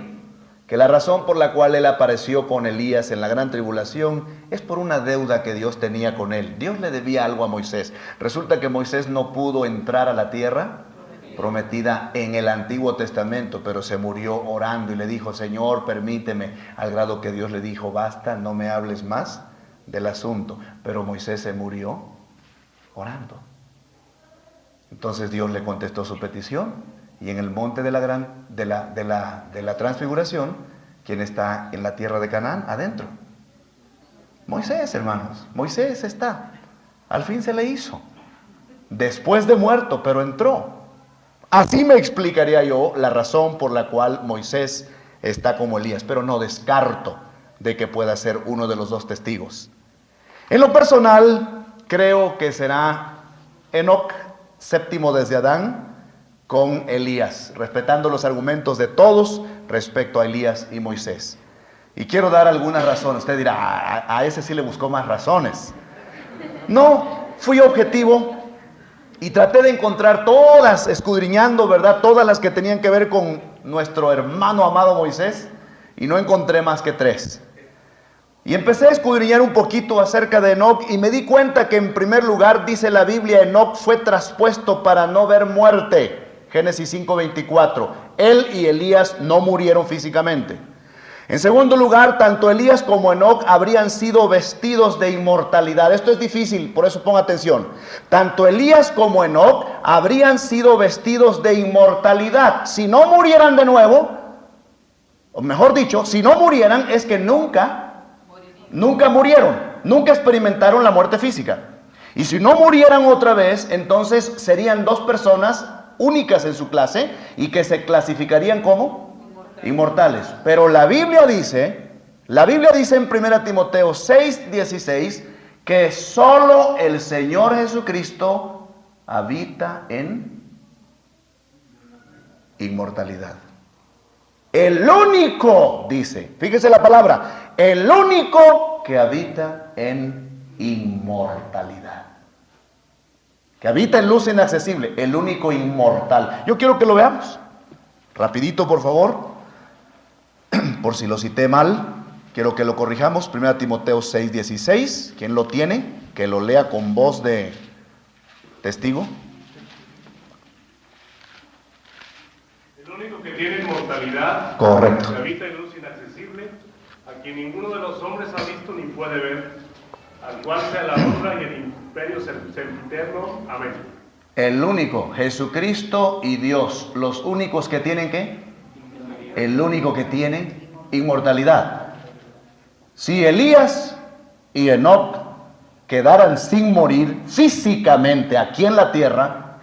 que la razón por la cual él apareció con Elías en la gran tribulación es por una deuda que Dios tenía con él. Dios le debía algo a Moisés. Resulta que Moisés no pudo entrar a la tierra prometida en el Antiguo Testamento, pero se murió orando y le dijo, Señor, permíteme, al grado que Dios le dijo, basta, no me hables más del asunto. Pero Moisés se murió orando. Entonces Dios le contestó su petición, y en el monte de la transfiguración, ¿quién está en la tierra de Canaán? Adentro. Moisés, hermanos, Moisés está. Al fin se le hizo. Después de muerto, pero entró. Así me explicaría yo la razón por la cual Moisés está como Elías, pero no descarto de que pueda ser uno de los dos testigos. En lo personal, creo que será Enoc, séptimo desde Adán, con Elías, respetando los argumentos de todos respecto a Elías y Moisés. Y quiero dar algunas razones. Usted dirá, a ese sí le buscó más razones. No, fui objetivo y traté de encontrar todas, escudriñando, ¿verdad? Todas las que tenían que ver con nuestro hermano amado Moisés, y no encontré más que 3. Y empecé a escudriñar un poquito acerca de Enoc y me di cuenta que en primer lugar dice la Biblia, Enoc fue traspuesto para no ver muerte. Génesis 5:24. Él y Elías no murieron físicamente. En segundo lugar, tanto Elías como Enoc habrían sido vestidos de inmortalidad. Esto es difícil, por eso ponga atención. Tanto Elías como Enoc habrían sido vestidos de inmortalidad. Si no murieran de nuevo, o mejor dicho, si no murieran es que nunca murieron, nunca experimentaron la muerte física. Y si no murieran otra vez, entonces serían 2 personas únicas en su clase y que se clasificarían como inmortales. Pero la Biblia dice en 1 Timoteo 6:16 que solo el Señor Jesucristo habita en inmortalidad. El único, dice, fíjese la palabra, el único que habita en inmortalidad. Que habita en luz inaccesible, el único inmortal. Yo quiero que lo veamos. Rapidito, por favor. Por si lo cité mal, quiero que lo corrijamos. 1 Timoteo 6:16. ¿Quién lo tiene? Que lo lea con voz de testigo. El único que tiene inmortalidad, correcto, que habita en luz inaccesible, a quien ninguno de los hombres ha visto ni puede ver, al cual sea la honra y el imperio sempiterno. Amén. El único, Jesucristo y Dios, los únicos que tienen ¿qué? El único que tiene inmortalidad. Si Elías y Enoc quedaran sin morir físicamente aquí en la tierra,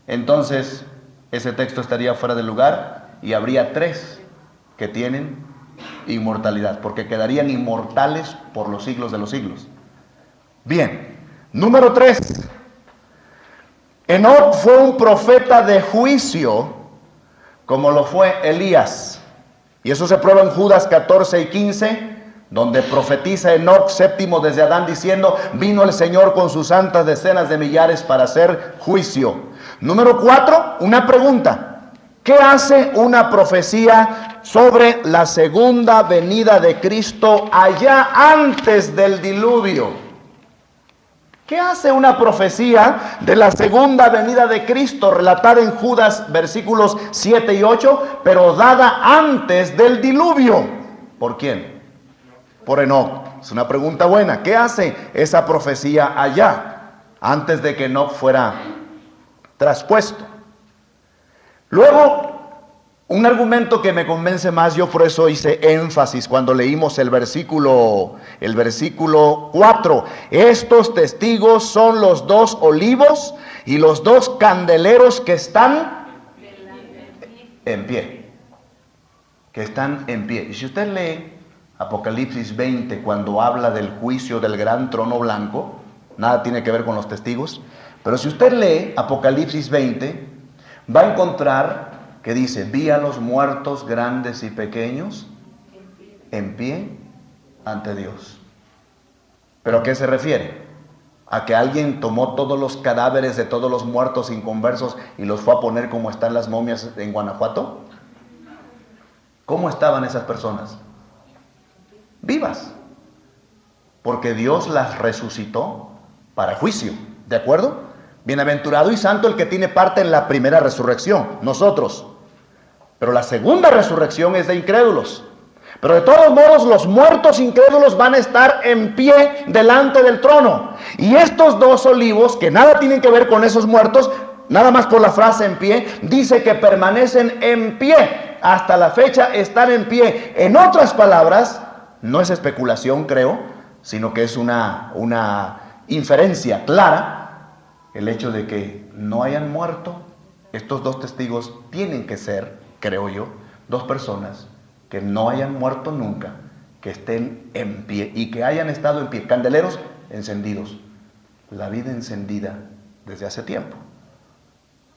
entonces ese texto estaría fuera de lugar y habría 3 que tienen inmortalidad, porque quedarían inmortales por los siglos de los siglos. Bien, número 3. Enoc fue un profeta de juicio, como lo fue Elías. Y eso se prueba en Judas 14:15, donde profetiza Enoc, séptimo desde Adán, diciendo: vino el Señor con sus santas decenas de millares para hacer juicio. Número 4, una pregunta. ¿Qué hace una profecía sobre la segunda venida de Cristo allá antes del diluvio? ¿Qué hace una profecía de la segunda venida de Cristo relatada en Judas versículos 7 y 8, pero dada antes del diluvio? ¿Por quién? Por Enoc. Es una pregunta buena. ¿Qué hace esa profecía allá antes de que Enoc fuera traspuesto? Luego, un argumento que me convence más, yo por eso hice énfasis cuando leímos el versículo 4. Estos testigos son los 2 olivos y los 2 candeleros que están en pie. Que están en pie. Y si usted lee Apocalipsis 20, cuando habla del juicio del gran trono blanco, nada tiene que ver con los testigos, pero si usted lee Apocalipsis 20, va a encontrar que dice: vi a los muertos grandes y pequeños en pie ante Dios. ¿Pero a qué se refiere? ¿A que alguien tomó todos los cadáveres de todos los muertos inconversos y los fue a poner como están las momias en Guanajuato? ¿Cómo estaban esas personas? Vivas. Porque Dios las resucitó para juicio. ¿De acuerdo? Bienaventurado y santo el que tiene parte en la primera resurrección, nosotros. Pero la segunda resurrección es de incrédulos. Pero de todos modos, los muertos incrédulos van a estar en pie delante del trono. Y estos 2 olivos, que nada tienen que ver con esos muertos, nada más por la frase en pie, dice que permanecen en pie. Hasta la fecha están en pie. En otras palabras, no es especulación, creo, sino que es una inferencia clara. El hecho de que no hayan muerto, estos 2 testigos tienen que ser, creo yo, 2 personas que no hayan muerto nunca, que estén en pie y que hayan estado en pie. Candeleros encendidos, la vida encendida desde hace tiempo.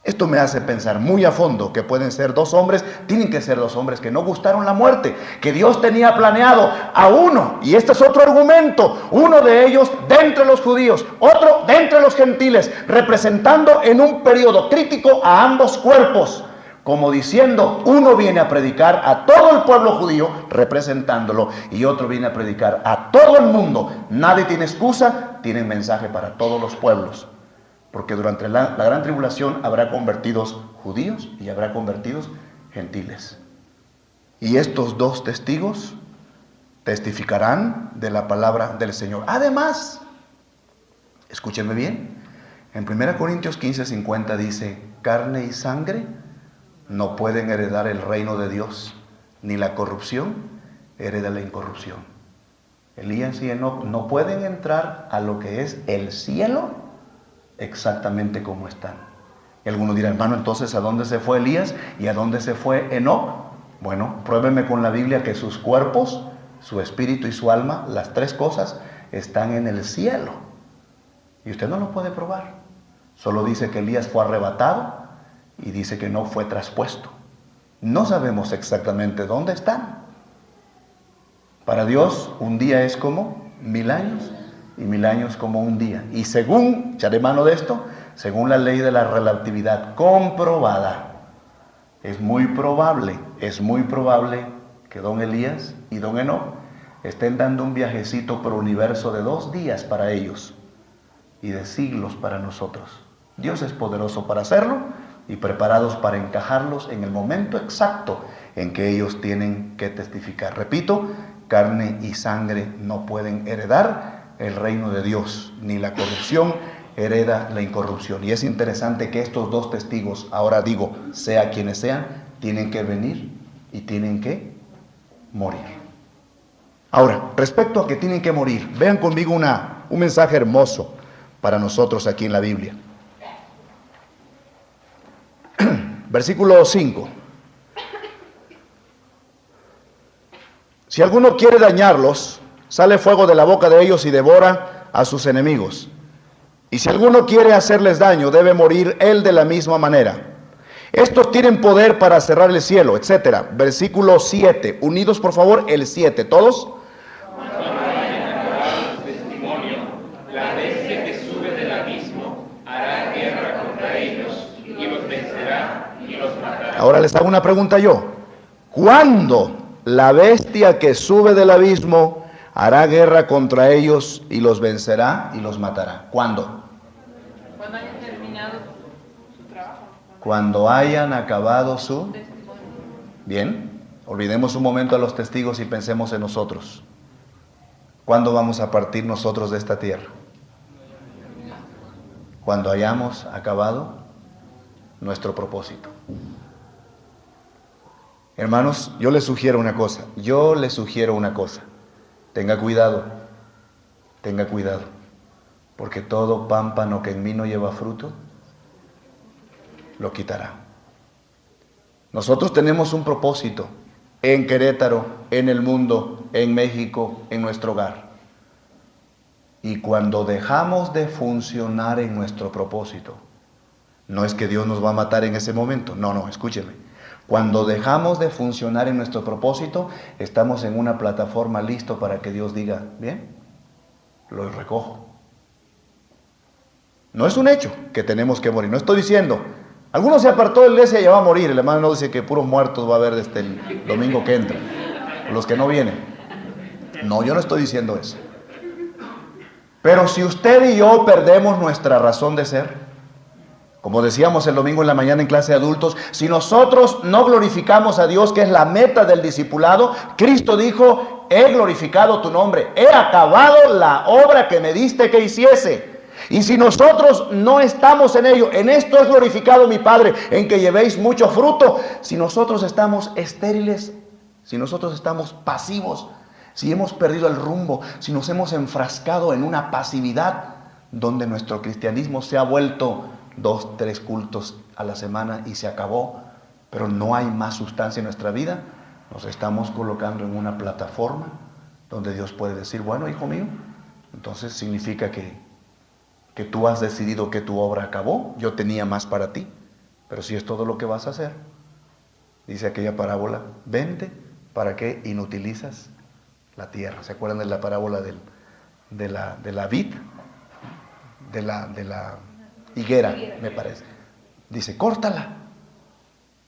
Esto me hace pensar muy a fondo que pueden ser dos hombres, tienen que ser dos hombres que no gustaron la muerte, que Dios tenía planeado a uno, y este es otro argumento, uno de ellos de entre los judíos, otro de entre los gentiles, representando en un periodo crítico a ambos cuerpos, como diciendo, uno viene a predicar a todo el pueblo judío, representándolo, y otro viene a predicar a todo el mundo. Nadie tiene excusa, tienen mensaje para todos los pueblos. Porque durante la gran tribulación habrá convertidos judíos y habrá convertidos gentiles. Y estos dos testigos testificarán de la palabra del Señor. Además, escúchenme bien, en 1 Corintios 15:50 dice, carne y sangre no pueden heredar el reino de Dios, ni la corrupción hereda la incorrupción. Elías y Enoc no pueden entrar a lo que es el cielo exactamente como están. Y algunos dirán, hermano, entonces ¿a dónde se fue Elías y a dónde se fue Enoc? Bueno, pruébeme con la Biblia que sus cuerpos, su espíritu y su alma, las tres cosas, están en el cielo. Y usted no lo puede probar. Solo dice que Elías fue arrebatado y dice que no fue traspuesto. No sabemos exactamente dónde están. Para Dios, un día es como 1000 años y 1000 años como un día. Y según, echaré mano de esto, según la ley de la relatividad comprobada, es muy probable que don Elías y don Enoc estén dando un viajecito por universo de 2 días para ellos y de siglos para nosotros. Dios es poderoso para hacerlo y preparados para encajarlos en el momento exacto en que ellos tienen que testificar. Repito, carne y sangre no pueden heredar el reino de Dios, ni la corrupción hereda la incorrupción. Y es interesante que estos dos testigos, ahora digo, sea quienes sean, tienen que venir y tienen que morir. Ahora, respecto a que tienen que morir, vean conmigo un mensaje hermoso para nosotros aquí en la Biblia. Versículo 5. Si alguno quiere dañarlos, sale fuego de la boca de ellos y devora a sus enemigos. Y si alguno quiere hacerles daño, debe morir él de la misma manera. Estos tienen poder para cerrar el cielo, etc. Versículo 7. Unidos, por favor, el 7. ¿Todos? Cuando hayan acabado su testimonio, la bestia que sube del abismo hará guerra contra ellos y los vencerá y los matará. Ahora les hago una pregunta yo. ¿Cuándo la bestia que sube del abismo hará guerra contra ellos y los vencerá y los matará? ¿Cuándo? Cuando hayan terminado su trabajo. Cuando hayan acabado su... Testimonio. Bien, olvidemos un momento a los testigos y pensemos en nosotros. ¿Cuándo vamos a partir nosotros de esta tierra? Cuando hayamos acabado nuestro propósito. Hermanos, yo les sugiero una cosa. Tenga cuidado, porque todo pámpano que en mí no lleva fruto, lo quitará. Nosotros tenemos un propósito en Querétaro, en el mundo, en México, en nuestro hogar. Y cuando dejamos de funcionar en nuestro propósito, no es que Dios nos va a matar en ese momento, no, escúcheme. Cuando dejamos de funcionar en nuestro propósito, estamos en una plataforma listo para que Dios diga, bien, lo recojo. No es un hecho que tenemos que morir, no estoy diciendo, alguno se apartó de la iglesia y ya va a morir, el hermano no dice que puros muertos va a haber desde el domingo que entra, los que no vienen. No, yo no estoy diciendo eso. Pero si usted y yo perdemos nuestra razón de ser, como decíamos el domingo en la mañana en clase de adultos, si nosotros no glorificamos a Dios, que es la meta del discipulado, Cristo dijo, he glorificado tu nombre, he acabado la obra que me diste que hiciese. Y si nosotros no estamos en ello, en esto es glorificado mi Padre, en que llevéis mucho fruto. Si nosotros estamos estériles, si nosotros estamos pasivos, si hemos perdido el rumbo, si nos hemos enfrascado en una pasividad, donde nuestro cristianismo se ha vuelto 2, 3 cultos a la semana y se acabó, pero no hay más sustancia en nuestra vida, nos estamos colocando en una plataforma donde Dios puede decir, bueno, hijo mío, entonces significa que tú has decidido que tu obra acabó, yo tenía más para ti, Pero si es todo lo que vas a hacer, dice aquella parábola, vente, ¿para qué inutilizas la tierra? ¿Se acuerdan de la parábola de la vid? De la higuera, me parece. Dice, córtala.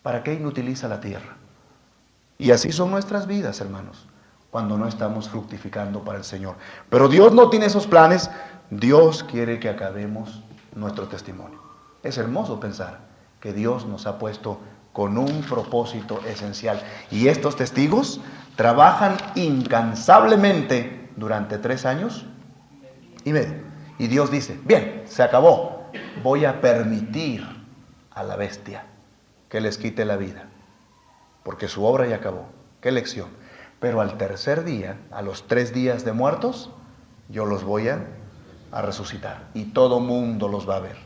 ¿Para qué inutiliza la tierra? Y así son nuestras vidas, hermanos, cuando no estamos fructificando para el Señor. Pero Dios no tiene esos planes. Dios quiere que acabemos nuestro testimonio. Es hermoso pensar que Dios nos ha puesto con un propósito esencial. Y estos testigos trabajan incansablemente durante 3 años y medio. Y Dios dice, bien, se acabó. Voy a permitir a la bestia que les quite la vida, porque su obra ya acabó. Qué lección. Pero al tercer día, a los 3 días de muertos, yo los voy a resucitar. Y todo mundo los va a ver.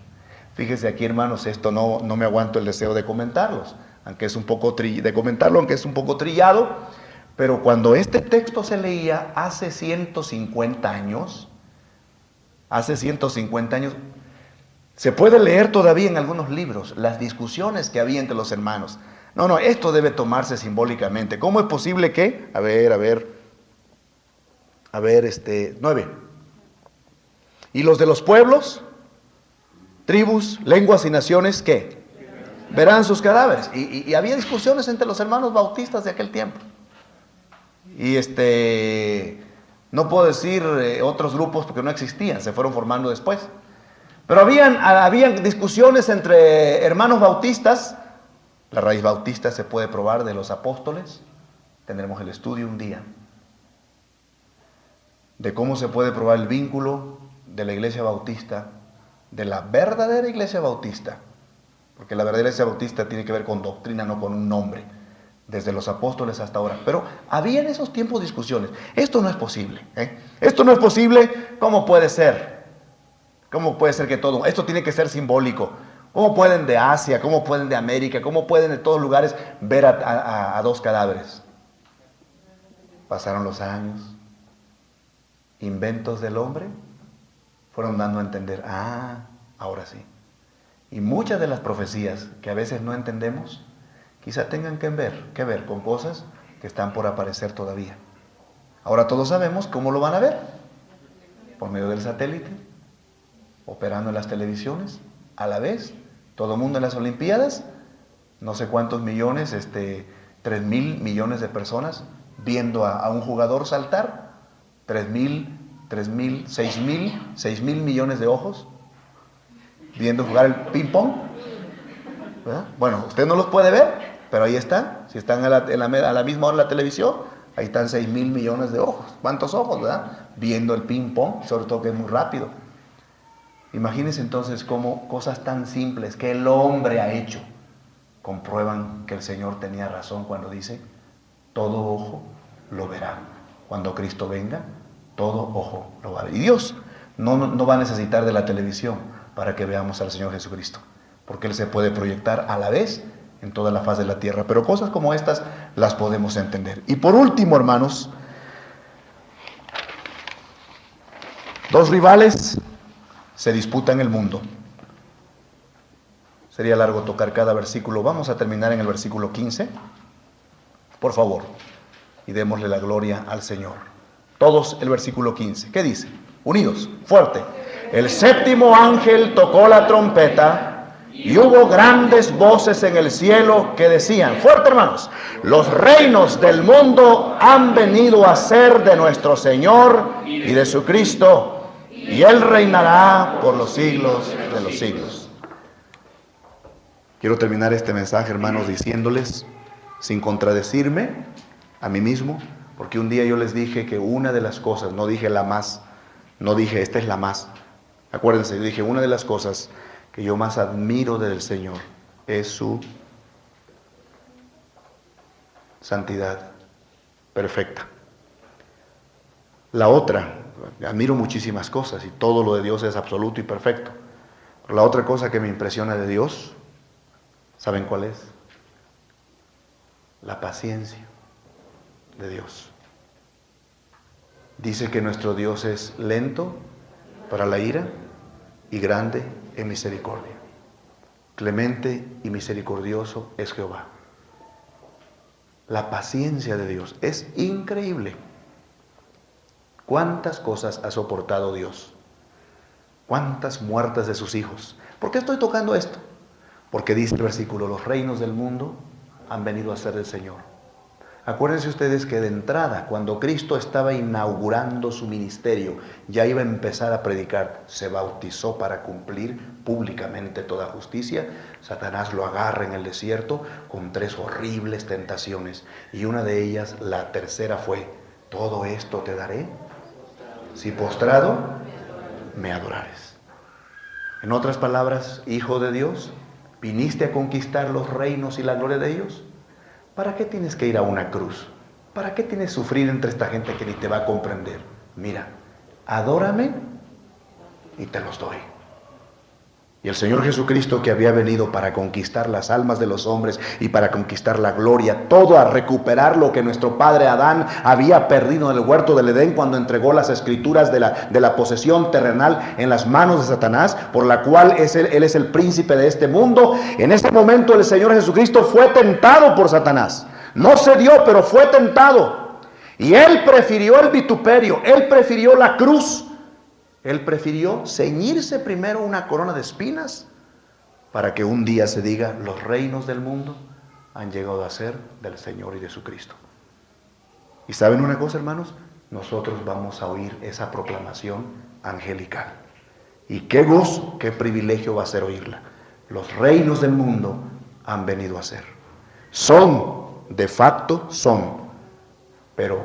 Fíjese aquí, hermanos, esto no me aguanto el deseo de comentarlos, aunque es un poco trillado, pero cuando este texto se leía hace 150 años, se puede leer todavía en algunos libros las discusiones que había entre los hermanos. No, esto debe tomarse simbólicamente. ¿Cómo es posible que? A ver, 9. ¿Y los de los pueblos, tribus, lenguas y naciones qué? Verán sus cadáveres. Y había discusiones entre los hermanos bautistas de aquel tiempo. Y no puedo decir otros grupos porque no existían, se fueron formando después. Pero habían discusiones entre hermanos bautistas. La raíz bautista se puede probar de los apóstoles. Tendremos el estudio un día de cómo se puede probar el vínculo de la iglesia bautista, de la verdadera iglesia bautista, porque la verdadera iglesia bautista tiene que ver con doctrina, no con un nombre, desde los apóstoles hasta ahora. Pero había en esos tiempos discusiones. Esto no es posible, Esto no es posible. ¿Cómo puede ser? ¿Cómo puede ser que todo? Esto tiene que ser simbólico. ¿Cómo pueden de Asia, cómo pueden de América, cómo pueden de todos lugares ver a 2 cadáveres? Pasaron los años, inventos del hombre fueron dando a entender, ahora sí. Y muchas de las profecías que a veces no entendemos, quizá tengan que ver con cosas que están por aparecer todavía. Ahora todos sabemos cómo lo van a ver, por medio del satélite, operando en las televisiones, a la vez, todo el mundo en las Olimpiadas, no sé cuántos millones, 3,000 millones de personas viendo a un jugador saltar, 6,000 millones de ojos viendo jugar el ping pong, ¿verdad? Bueno, usted no los puede ver, pero ahí están. Si están a la misma hora en la televisión, ahí están 6,000 millones de ojos. ¿Cuántos ojos, verdad? Viendo el ping pong, sobre todo que es muy rápido. Imagínense entonces cómo cosas tan simples que el hombre ha hecho comprueban que el Señor tenía razón cuando dice, todo ojo lo verá. Cuando Cristo venga, todo ojo lo va a ver. Y Dios no va a necesitar de la televisión para que veamos al Señor Jesucristo, porque Él se puede proyectar a la vez en toda la faz de la tierra. Pero cosas como estas las podemos entender. Y por último, hermanos, 2 rivales se disputan el mundo. Sería largo tocar cada versículo. Vamos a terminar en el versículo 15. Por favor, y démosle la gloria al Señor. Todos el versículo 15. ¿Qué dice? Unidos, fuerte. El 7º ángel tocó la trompeta y hubo grandes voces en el cielo que decían, fuerte hermanos, los reinos del mundo han venido a ser de nuestro Señor y de su Cristo, y Él reinará por los siglos de los siglos. Quiero terminar este mensaje, hermanos, diciéndoles, sin contradecirme a mí mismo, porque un día yo les dije que una de las cosas, no dije la más, no dije esta es la más, acuérdense, yo dije una de las cosas que yo más admiro del Señor es su santidad perfecta. La otra, admiro muchísimas cosas y todo lo de Dios es absoluto y perfecto. Pero la otra cosa que me impresiona de Dios, ¿saben cuál es? La paciencia de Dios. Dice que nuestro Dios es lento para la ira y grande en misericordia. clemente y misericordioso es Jehová. La paciencia de Dios es increíble. ¿Cuántas cosas ha soportado Dios? ¿Cuántas muertes de sus hijos? ¿Por qué estoy tocando esto? Porque dice el versículo, los reinos del mundo han venido a ser del Señor. Acuérdense ustedes que de entrada, cuando Cristo estaba inaugurando su ministerio, ya iba a empezar a predicar, se bautizó para cumplir públicamente toda justicia. Satanás lo agarra en el desierto con 3 horribles tentaciones. Y una de ellas, la tercera, fue, todo esto te daré si postrado me adorares. En otras palabras, hijo de Dios, ¿viniste a conquistar los reinos y la gloria de ellos? ¿Para qué tienes que ir a una cruz? ¿Para qué tienes que sufrir entre esta gente que ni te va a comprender? Mira, adórame y te los doy. Y el Señor Jesucristo, que había venido para conquistar las almas de los hombres y para conquistar la gloria, todo a recuperar lo que nuestro padre Adán había perdido en el huerto del Edén cuando entregó las escrituras de la posesión terrenal en las manos de Satanás, por la cual él es el príncipe de este mundo. En ese momento el Señor Jesucristo fue tentado por Satanás. No se dio, pero fue tentado. Y él prefirió el vituperio, él prefirió la cruz. Él prefirió ceñirse primero una corona de espinas para que un día se diga, los reinos del mundo han llegado a ser del Señor y de su Cristo. ¿Y saben una cosa, hermanos? Nosotros vamos a oír esa proclamación angelical. Y qué gozo, qué privilegio va a ser oírla. Los reinos del mundo han venido a ser. Son, de facto son, pero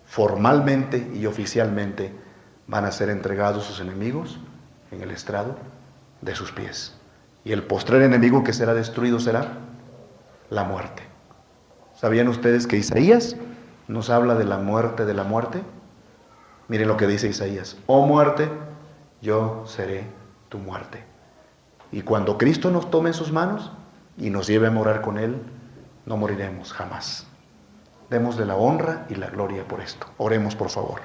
formalmente y oficialmente van a ser entregados sus enemigos en el estrado de sus pies. Y el postrer enemigo que será destruido será la muerte. ¿Sabían ustedes que Isaías nos habla de la muerte de la muerte? Miren lo que dice Isaías. Oh muerte, yo seré tu muerte. Y cuando Cristo nos tome en sus manos y nos lleve a morar con Él, no moriremos jamás. Démosle la honra y la gloria por esto. Oremos, por favor.